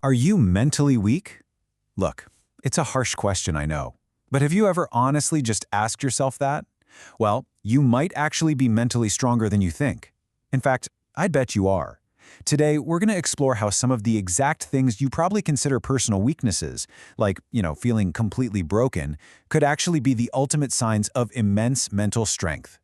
Are you mentally weak? Look, it's a harsh question, I know. But have you ever honestly just asked yourself that? Well, you might actually be mentally stronger than you think. In fact, I'd bet you are. Today, we're going to explore how some of the exact things you probably consider personal weaknesses, like, feeling completely broken, could actually be the ultimate signs of immense mental strength.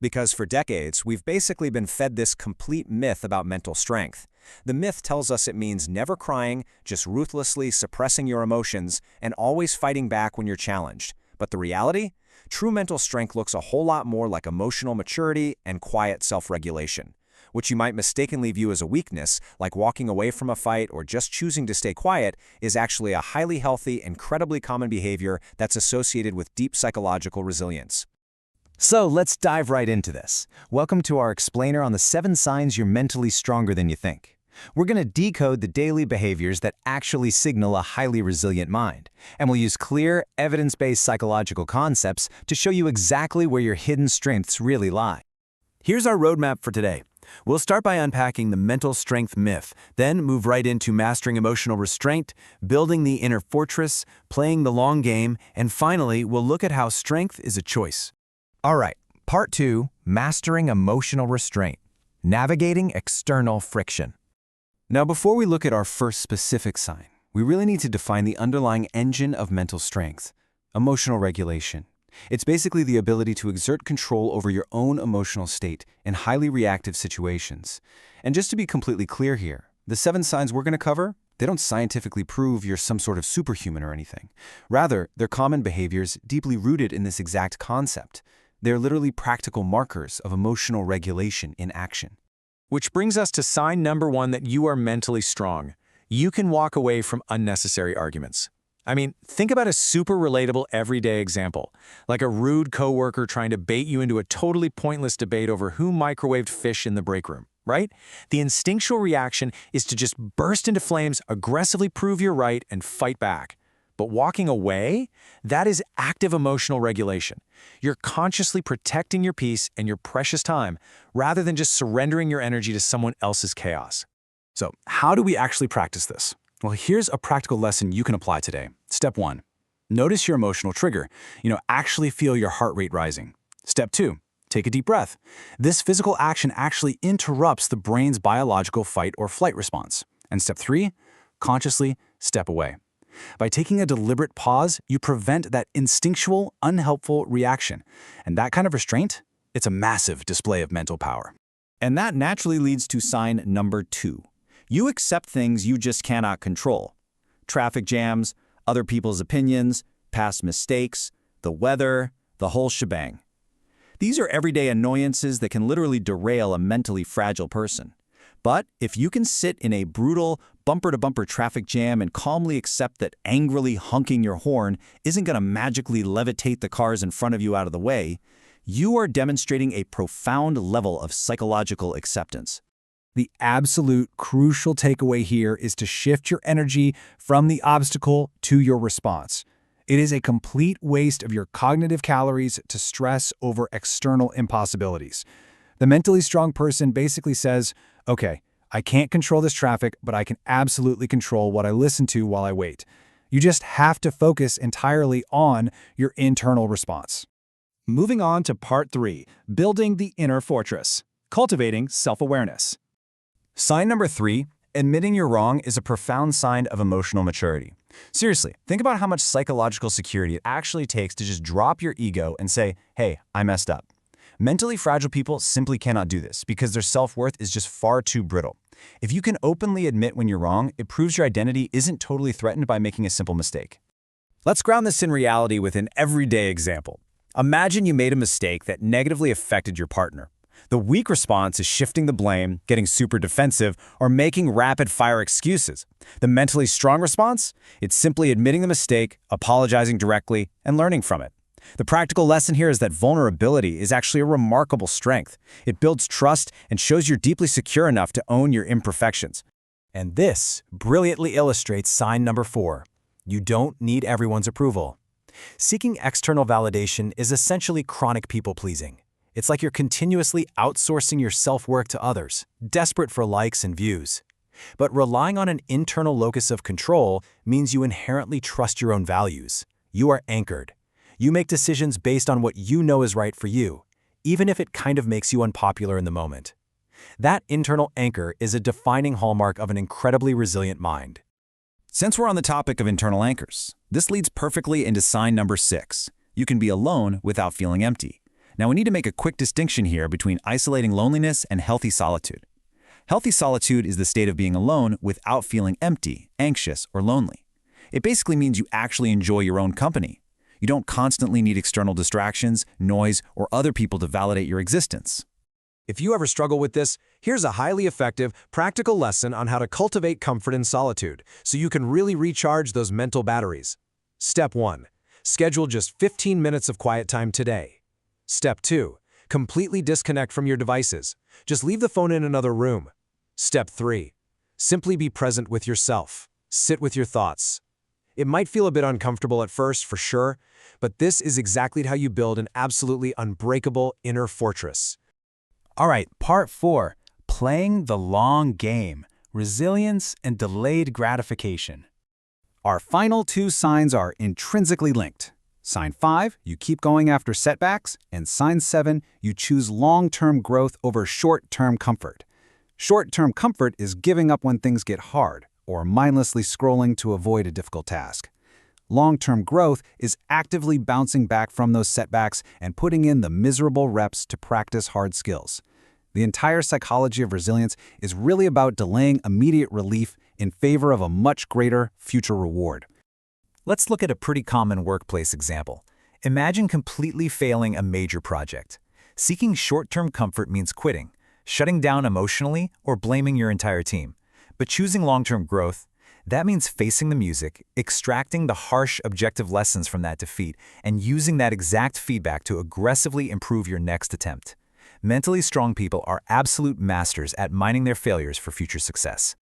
Because for decades, we've basically been fed this complete myth about mental strength. The myth tells us it means never crying, just ruthlessly suppressing your emotions, and always fighting back when you're challenged. But the reality? True mental strength looks a whole lot more like emotional maturity and quiet self-regulation. What you might mistakenly view as a weakness, like walking away from a fight or just choosing to stay quiet, is actually a highly healthy, incredibly common behavior that's associated with deep psychological resilience. So let's dive right into this. Welcome to our explainer on the 7 signs you're mentally stronger than you think. We're going to decode the daily behaviors that actually signal a highly resilient mind, and we'll use clear, evidence-based psychological concepts to show you exactly where your hidden strengths really lie. Here's our roadmap for today. We'll start by unpacking the mental strength myth, then move right into mastering emotional restraint, building the inner fortress, playing the long game, and finally, we'll look at how strength is a choice. All right, part 2, mastering emotional restraint, navigating external friction. Now, before we look at our first specific sign, we really need to define the underlying engine of mental strength, emotional regulation. It's basically the ability to exert control over your own emotional state in highly reactive situations. And just to be completely clear here, the 7 signs we're going to cover, they don't scientifically prove you're some sort of superhuman or anything. Rather, they're common behaviors deeply rooted in this exact concept. They're literally practical markers of emotional regulation in action. Which brings us to sign number 1 that you are mentally strong. You can walk away from unnecessary arguments. I mean, think about a super relatable everyday example, like a rude coworker trying to bait you into a totally pointless debate over who microwaved fish in the break room, right? The instinctual reaction is to just burst into flames, aggressively prove you're right, and fight back. But walking away, that is active emotional regulation. You're consciously protecting your peace and your precious time, rather than just surrendering your energy to someone else's chaos. So, how do we actually practice this? Well, here's a practical lesson you can apply today. Step 1, notice your emotional trigger. Actually feel your heart rate rising. Step 2, take a deep breath. This physical action actually interrupts the brain's biological fight or flight response. And step 3, consciously step away. By taking a deliberate pause, you prevent that instinctual, unhelpful reaction. And that kind of restraint, it's a massive display of mental power. And that naturally leads to sign number 2. You accept things you just cannot control. Traffic jams, other people's opinions, past mistakes, the weather, the whole shebang. These are everyday annoyances that can literally derail a mentally fragile person. But if you can sit in a brutal, bumper-to-bumper traffic jam and calmly accept that angrily honking your horn isn't going to magically levitate the cars in front of you out of the way, you are demonstrating a profound level of psychological acceptance. The absolute crucial takeaway here is to shift your energy from the obstacle to your response. It is a complete waste of your cognitive calories to stress over external impossibilities. The mentally strong person basically says, okay, I can't control this traffic, but I can absolutely control what I listen to while I wait. You just have to focus entirely on your internal response. Moving on to part 3, building the inner fortress, cultivating self-awareness. Sign number 3, admitting you're wrong is a profound sign of emotional maturity. Seriously, think about how much psychological security it actually takes to just drop your ego and say, hey, I messed up. Mentally fragile people simply cannot do this because their self-worth is just far too brittle. If you can openly admit when you're wrong, it proves your identity isn't totally threatened by making a simple mistake. Let's ground this in reality with an everyday example. Imagine you made a mistake that negatively affected your partner. The weak response is shifting the blame, getting super defensive, or making rapid-fire excuses. The mentally strong response? It's simply admitting the mistake, apologizing directly, and learning from it. The practical lesson here is that vulnerability is actually a remarkable strength. It builds trust and shows you're deeply secure enough to own your imperfections. And this brilliantly illustrates sign number 4. You don't need everyone's approval. Seeking external validation is essentially chronic people-pleasing. It's like you're continuously outsourcing your self-work to others, desperate for likes and views. But relying on an internal locus of control means you inherently trust your own values. You are anchored. You make decisions based on what you know is right for you, even if it kind of makes you unpopular in the moment. That internal anchor is a defining hallmark of an incredibly resilient mind. Since we're on the topic of internal anchors, this leads perfectly into sign number 6. You can be alone without feeling empty. Now we need to make a quick distinction here between isolating loneliness and healthy solitude. Healthy solitude is the state of being alone without feeling empty, anxious, or lonely. It basically means you actually enjoy your own company. You don't constantly need external distractions, noise, or other people to validate your existence. If you ever struggle with this, here's a highly effective, practical lesson on how to cultivate comfort in solitude so you can really recharge those mental batteries. Step 1. Schedule just 15 minutes of quiet time today. Step 2. Completely disconnect from your devices. Just leave the phone in another room. Step 3. Simply be present with yourself. Sit with your thoughts. It might feel a bit uncomfortable at first, for sure, but this is exactly how you build an absolutely unbreakable inner fortress. All right, part 4, playing the long game, resilience and delayed gratification. Our final 2 signs are intrinsically linked. Sign 5, you keep going after setbacks, and sign 7, you choose long-term growth over short-term comfort. Short-term comfort is giving up when things get hard, or mindlessly scrolling to avoid a difficult task. Long-term growth is actively bouncing back from those setbacks and putting in the miserable reps to practice hard skills. The entire psychology of resilience is really about delaying immediate relief in favor of a much greater future reward. Let's look at a pretty common workplace example. Imagine completely failing a major project. Seeking short-term comfort means quitting, shutting down emotionally, or blaming your entire team. But choosing long-term growth, that means facing the music, extracting the harsh, objective lessons from that defeat, and using that exact feedback to aggressively improve your next attempt. Mentally strong people are absolute masters at mining their failures for future success.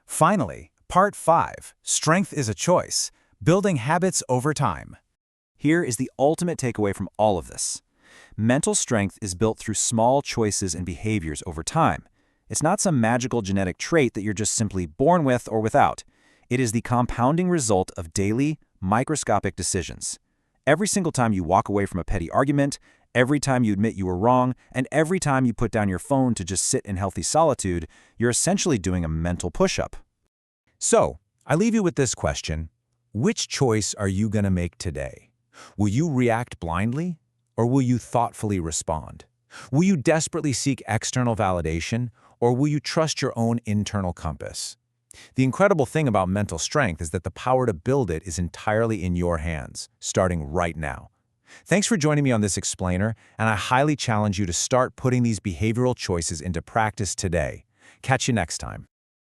Finally, part 5, strength is a choice, building habits over time. Here is the ultimate takeaway from all of this. Mental strength is built through small choices and behaviors over time. It's not some magical genetic trait that you're just simply born with or without. It is the compounding result of daily, microscopic decisions. Every single time you walk away from a petty argument, every time you admit you were wrong, and every time you put down your phone to just sit in healthy solitude, you're essentially doing a mental push-up. So, I leave you with this question. Which choice are you going to make today? Will you react blindly, or will you thoughtfully respond? Will you desperately seek external validation, or will you trust your own internal compass? The incredible thing about mental strength is that the power to build it is entirely in your hands, starting right now. Thanks for joining me on this explainer, and I highly challenge you to start putting these behavioral choices into practice today. Catch you next time.